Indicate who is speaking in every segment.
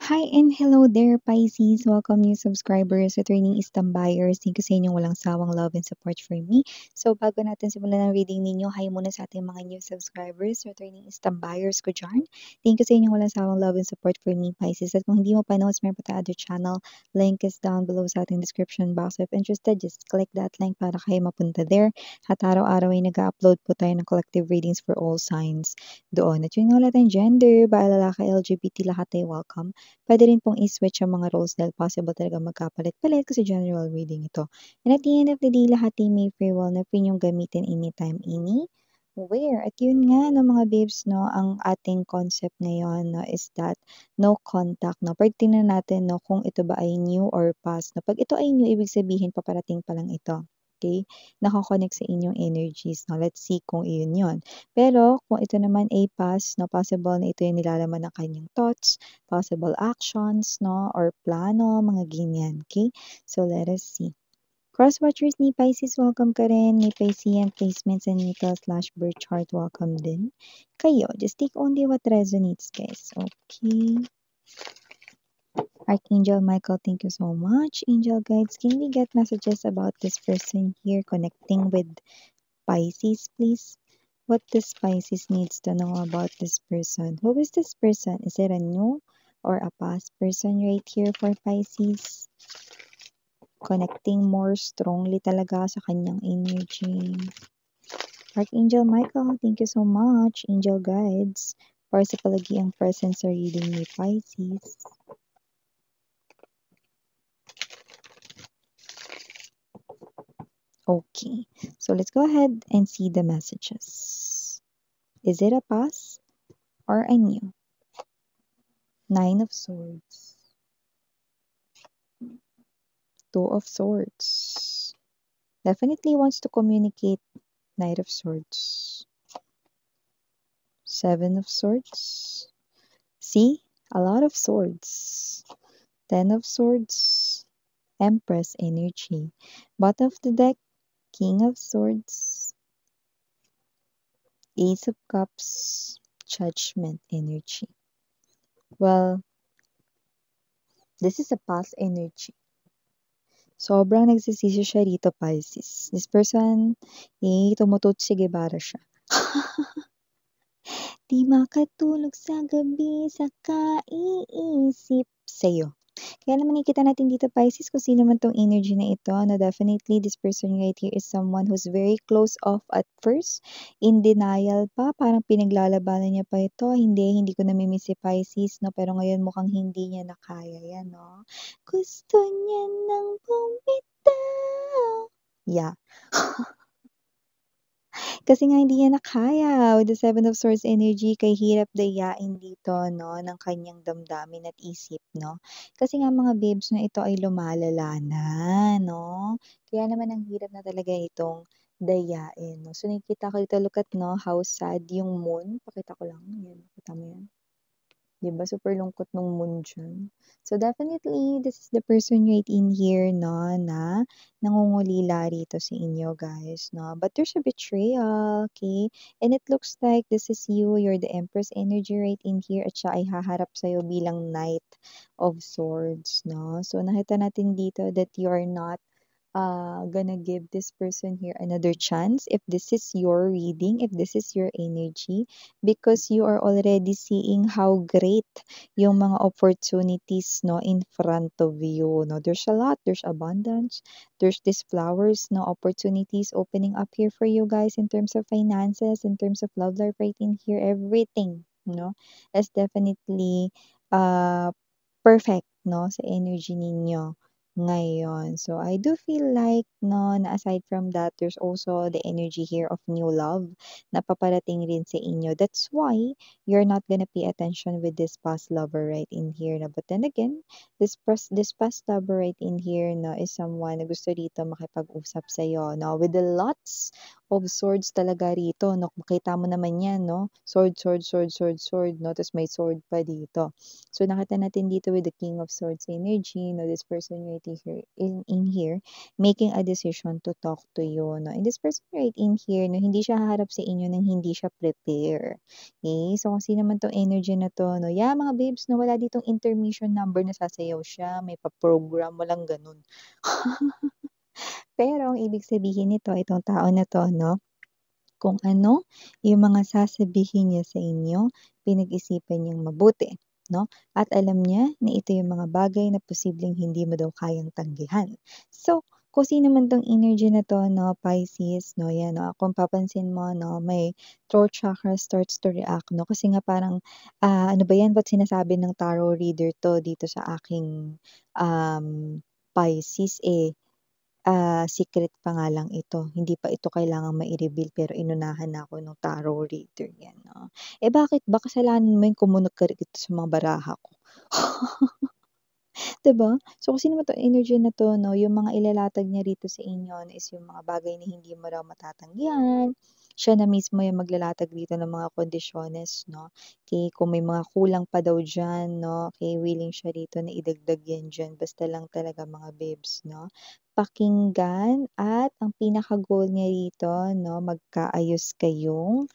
Speaker 1: Hi and hello there, Pisces. Welcome new subscribers, returning Istam buyers. Thank you sa inyong walang sawang love and support for me. So, bago natin simulan ang reading ninyo, hi muna sa ating mga new subscribers, returning Istam buyers ko dyan. Thank you sa inyong walang sawang love and support for me, Pisces. At kung hindi mo pa knows, meron pa tayo other channel. Link is down below sa ating description box. If interested, just click that link para kayo mapunta there. At araw-araw ay nag-upload po tayo ng collective readings for all signs doon. At yun nga lahat ng gender, ba lalaki, LGBT, lahat ay welcome. Puwede rin pong i-switch ang mga roles dahil possible talaga magkapalit-palit kasi general reading ito. And at the end of the day, lahat ay may free will na pwede niyong gamitin anytime, anywhere. At yun nga no mga babes 'no, ang ating concept ngayon 'no is that no contact 'no. Pero tingnan natin 'no kung ito ba ay new or past 'no. 'Pag ito ay new, ibig sabihin paparating pa lang ito, okey? Nako-connect sa inyong energies 'no. Let's see kung iyon yun. Pero kung ito naman ay past 'no, possible na ito yung nilalaman ng kanyang thoughts, possible actions 'no, or plano, mga ganyan, okay? So, let us see. Cross-watchers ni Pisces, welcome ka rin. May Piscean placements and natal/birth chart, welcome din. Kayo, just take only what resonates, guys. Okay. Archangel Michael, thank you so much. Angel guides, can we get messages about this person here connecting with Pisces, please? What this Pisces needs to know about this person? Who is this person? Is it a new or a past person right here for Pisces? Connecting more strongly talaga sa kanyang energy. Archangel Michael, thank you so much. Angel guides, para sa palagiang presence sa reading ni Pisces. Okay, so let's go ahead and see the messages. Is it a past or a new? Nine of Swords. Two of Swords. Definitely wants to communicate. Knight of Swords. Seven of Swords. See? A lot of swords. Ten of Swords. Empress energy. Bottom of the deck. King of Swords. Ace of Cups. Judgment energy. Well, this is a past energy. Sobrang nagsisisi siya rito, Pisces. This person, tumututsi Guevara siya. Di makatulog sa gabi sa kaiisip sa'yo. Kaya naman nakikita natin dito, Pisces, kung sino man tong energy na ito, na definitely this person right here is someone who's very close off at first, in denial pa, parang pinaglalabanan niya pa ito, hindi ko namimiss si Pisces, no? Pero ngayon mukhang hindi niya na kaya yan, no? Gusto niya nang bumitaw. Yeah. Kasi nga hindi niya na kaya with the Seven of Swords energy kay hirap dayain dito 'no, ng kanyang damdamin at isip 'no. Kasi nga mga babes 'no, ito ay lumalala na 'no. Kaya naman ang hirap na talaga itong dayain 'no. So nakikita ko dito, look at 'no, how sad yung moon. Pakita ko lang, yan, kita mo yan? 'Di ba super lungkot nung moon diyan. So definitely this is the person right in here 'no, na nangungulila rito sa inyo guys 'no. But there's a betrayal, okay? And it looks like this is you, you're the Empress energy right in here at siya ay haharap sa'yo bilang Knight of Swords 'no. So nakita natin dito that you are not gonna give this person here another chance if this is your reading, if this is your energy, because you are already seeing how great yung mga opportunities no in front of you. No, there's a lot, there's abundance, there's these flowers, no opportunities opening up here for you guys in terms of finances, in terms of love life right in here, everything, no, is definitely uh perfect no sa energy ninyo ngayon. So, I do feel like, no, na aside from that, there's also the energy here of new love na paparating rin sa inyo. That's why you're not gonna pay attention with this past lover right in here. Na. But then again, this past lover right in here no, is someone na gusto rito makipag-usap sa'yo. No? With the lots of swords talaga rito. No? Makita mo naman yan, no? Sword, sword, sword, sword, sword. No? Tapos may sword pa dito. So, nakita natin dito with the King of Swords energy, no, this person right opportunity here in here, making a decision to talk to you, no? And this person right in here, no, hindi siya haharap sa inyo nang hindi siya prepare. Okay? So, kung sino man 'tong energy na 'to, no, yeah, mga babes, no, wala ditong intermission number na sasayaw siya, may pa-program, walang gano'n. Pero ang ibig sabihin nito, itong tao na 'to, no, kung ano yung mga sasabihin niya sa inyo, pinag-isipan niyang mabuti, 'no? At alam niya na ito yung mga bagay na posibleng hindi mo daw kayang tanggihan. So, kung sino man 'tong energy na 'to, 'no, Pisces, 'no, 'yan, 'no, kung papansin mo, 'no, may throat chakra starts to react, 'no, kasi nga parang, ano ba 'yan, ba't sinasabi ng tarot reader 'to dito sa aking, Pisces, secret pa nga lang ito, hindi pa ito kailangang mai-reveal pero inunahan na ako nung tarot reader 'yan, 'no. Eh, bakit ba kasalanan mo 'yung kumunot ka rito sa mga baraha ko? 'Di ba? So, kung sino man 'tong energy na 'to, 'no, yung mga ilalatag niya rito sa inyo no, is yung mga bagay na hindi mo raw matatanggihan. Siya na mismo yung maglalatag dito ng mga kondisyones, 'no. Okey, kung may mga kulang pa daw diyan, 'no, okey, willing siya rito na idagdag 'yan diyan. Basta lang talaga mga babes, 'no, pakinggan at ang pinaka-goal niya rito, 'no, magkaayos kayong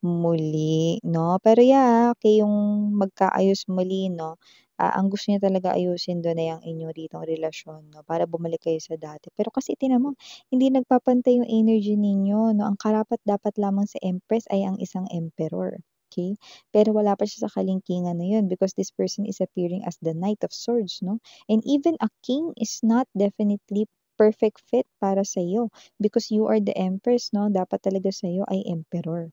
Speaker 1: muli, 'no. Pero yeah, okey yung magkaayos muli, 'no, ang gusto niya talaga ayusin do'n ay ang inyo ritong relasyon 'no, para bumalik kayo sa dati. Pero kasi tignan mo, hindi nagpapantay yung energy ninyo 'no, ang karapat-dapat lamang sa Empress ay ang isang Emperor, okey? Pero wala pa siya sa kalingkingan na 'yun because this person is appearing as the Knight of Swords 'no, and even a king is not definitely perfect fit para sa'yo because you are the Empress 'no, dapat talaga sa'yo ay Emperor.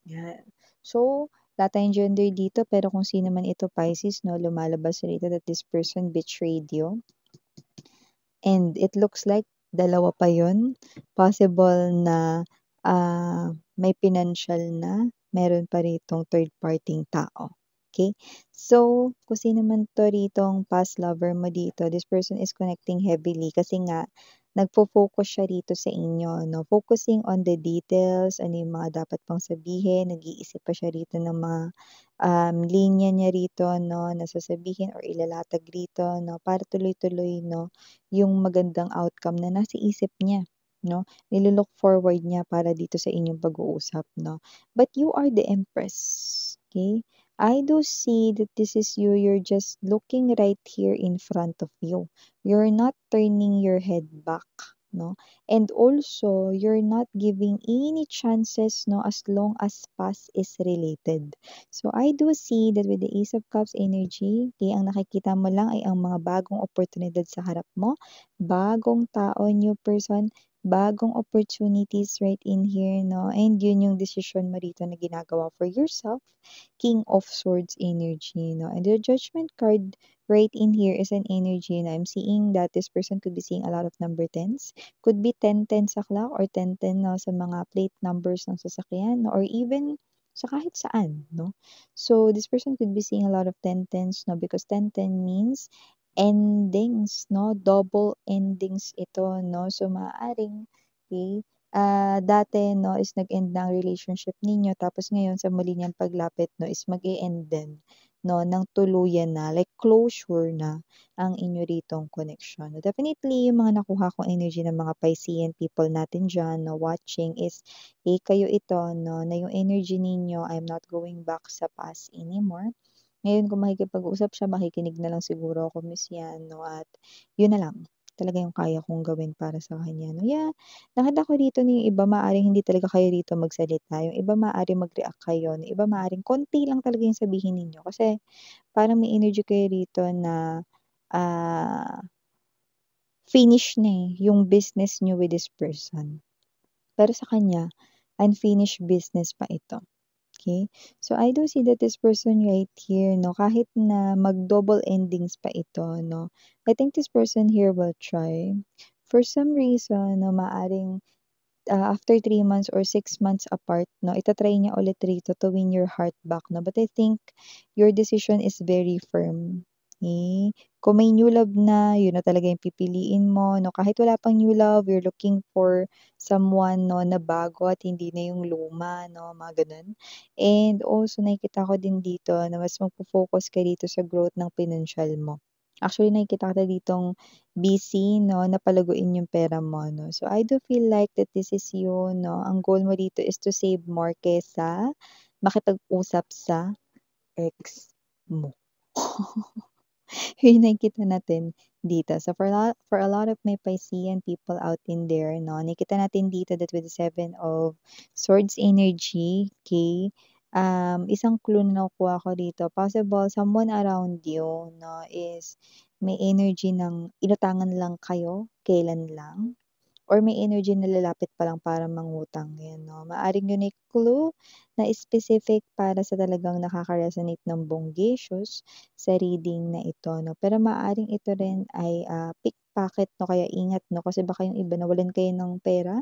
Speaker 1: 'Yan. So, wala tayong gender dito pero kung sino man ito Pisces 'no, lumalabas rito that this person betrayed you. And it looks like dalawa pa yun. Possible na, may financial na, meron pa ritong third parting tao, okay. So, kung sino man 'to ritong past lover mo dito, this person is connecting heavily kasi nga nagfo-focus siya rito sa inyo 'no, focusing on the details, ano yung mga dapat pang sabihin, nag-iisip pa siya rito ng mga, linya niya rito 'no, na sasabihin or ilalatag rito 'no, para tuloy-tuloy 'no, yung magandang outcome na nasa isip niya, 'no? Nilo-look forward niya para dito sa inyong pag-uusap, 'no? But you are the Empress, okay. I do see that this is you, you're just looking right here in front of you. You're not turning your head back, 'no? And also, you're not giving any chances, 'no, as long as past is related. So, I do see that with the Ace of Cups energy, okay, ang nakikita mo lang ay ang mga bagong oportunidad sa harap mo, bagong tao, new person, bagong opportunities right in here, no? And yun yung decision mo rito na ginagawa for yourself, King of Swords energy, no? And the Judgment card right in here is an energy na I'm seeing that this person could be seeing a lot of number 10s. Could be 10-10 sa clock or 10-10 no, sa mga plate numbers ng sasakyan no, or even sa kahit saan, no? So, this person could be seeing a lot of 10-10s, no? Because 10-10 means endings, no? Double endings ito, no? So, maaaring, okay, dati, no, is nag-end na ang relationship ninyo, tapos ngayon, sa muli niyang paglapit, no, is mag-e-end din, no, ng tuluyan na, like closure na ang inyo ritong connection. Definitely, yung mga nakuha kong energy ng mga Piscean people natin dyan, no, watching is, kayo ito, no, na yung energy ninyo, I'm not going back sa past anymore. Ngayon kung makikipag-usap siya, makikinig na lang siguro ako, miss 'yan 'no, at yun na lang talaga yung kaya kong gawin para sa kanya 'no. Yeah, nakita ko rito na yung iba maaaring hindi talaga kayo rito magsalita, yung iba maaaring mag-react kayo, yung iba maaaring konti lang talaga yung sabihin ninyo kasi parang may energy kayo rito na, ah, finish na, yung business niyo with this person. Pero sa kanya, unfinished business pa ito. Okay, so I do see that this person right here 'no, kahit na mag-double endings pa ito 'no, I think this person here will try. For some reason 'no, maaaring, after 3 months or 6 months apart 'no, ita-try niya ulit rito to win your heart back 'no, but I think your decision is very firm, eh. Kung may new love na, yun na talaga yung pipiliin mo 'no, kahit wala pang new love, you're looking for someone 'no, na bago at hindi na yung luma 'no, mga gano'n. And also nakikita ko din dito na mas magfo-focus ka dito sa growth ng pinansiyal mo. Actually, nakikita kita ditong busy 'no, na palaguin yung pera mo 'no. So, I do feel like that this is you 'no, ang goal mo dito is to save more kesa makipag-usap sa ex mo. Yun nakikita natin dito. So for a lot of may Piscean people out in there 'no, nakikita natin dito that with the Seven of Swords energy, okay, isang clue na nakukuha ko dito, possible someone around you 'no, is may energy ng inutangan lang kayo, kailan lang. Or may energy na lalapit pa lang para mangutang, 'yan 'no. Maaaring unique clue na specific para sa talagang nakaka-resonate ng bonggacious sa reading na ito 'no. Pero maaaring ito rin ay, pickpocket 'no, kaya ingat 'no, kasi baka yung iba nawalan kayo ng pera,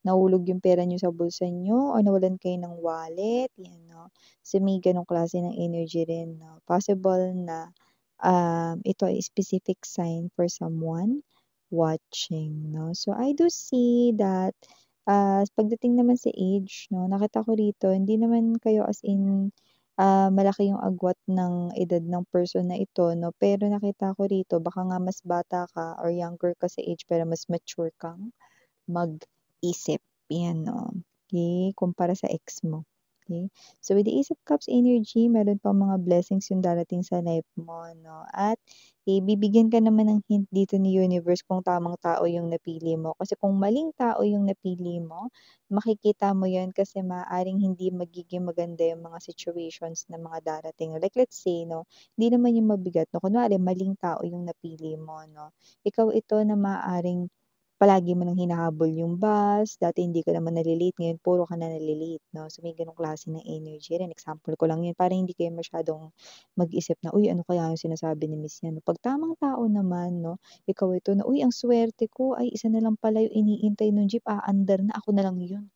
Speaker 1: nahulog yung pera niyo sa bulsa niyo or nawalan kayo ng wallet, 'yan 'no. So may gano'ng klase ng energy rin 'no. Possible na, ito ay specific sign for someone watching 'no. So, I do see that, pagdating naman sa age 'no, nakita ko rito hindi naman kayo as in, malaki yung agwat ng edad ng person na ito 'no, pero nakita ko rito baka nga mas bata ka or younger ka sa age pero mas mature kang mag-isip, 'yan 'no, okey, kumpara sa ex mo, okey. So, with the Ace of Cups energy meron pang mga blessings yung darating sa life mo 'no, at bibigyan ka naman ng hint dito ni universe kung tamang tao yung napili mo. Kasi kung maling tao yung napili mo, makikita mo yun kasi maaaring hindi magiging maganda yung mga situations na mga darating. Like let's say 'no, hindi naman yung mabigat 'no, kunwari maling tao yung napili mo 'no, ikaw ito na maaaring palagi mo ng hinahabol yung bus, dati hindi ka naman nale-late, ngayon puro ka na nale-late 'no. So, may gano'ng klase ng energy rin, example ko lang 'yun para hindi kayo masyadong mag-isip na, "Uy, ano kaya yung sinasabi ni miss niya 'no." 'Pag tamang tao naman 'no, ikaw ito na, "Uy, ang swerte ko, ay isa na lang pala yung iniintay nung jeep, aandar na, ako na lang 'yun."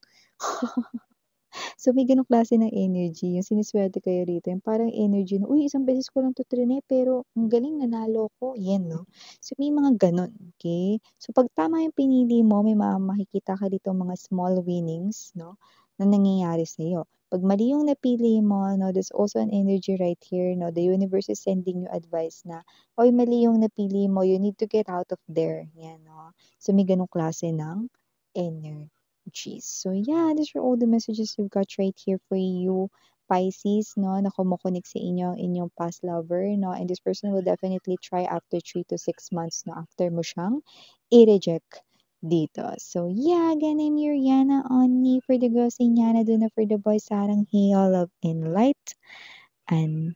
Speaker 1: So, may gano'ng klase ng energy, yung sinusuwerte kayo rito, yung parang energy na, "Uy, isang beses ko lang 'to triny pero ang galing nanalo ko." 'Yan 'no. So, may mga gano'n, okey? So, 'pag tama yung pinili mo, may makikita ka ditong mga small winnings 'no, na nangyayari sa'yo. 'Pag mali yung napili mo 'no, there's also an energy right here 'no, the universe is sending you advice na, "Uy, mali yung napili mo, you need to get out of there." 'Yan 'no. So, may gano'ng klase ng energy. Jeez. So yeah, these are all the messages you've got right here for you, Pisces, no, na kumukunik sa inyo ang inyong past lover, no, and this person will definitely try after 3 to 6 months, no, after mo siyang i-reject dito. So yeah, again, I'm Yuriana on me for the girls in Yana, do na for the boys, sarang hail, love, and light, and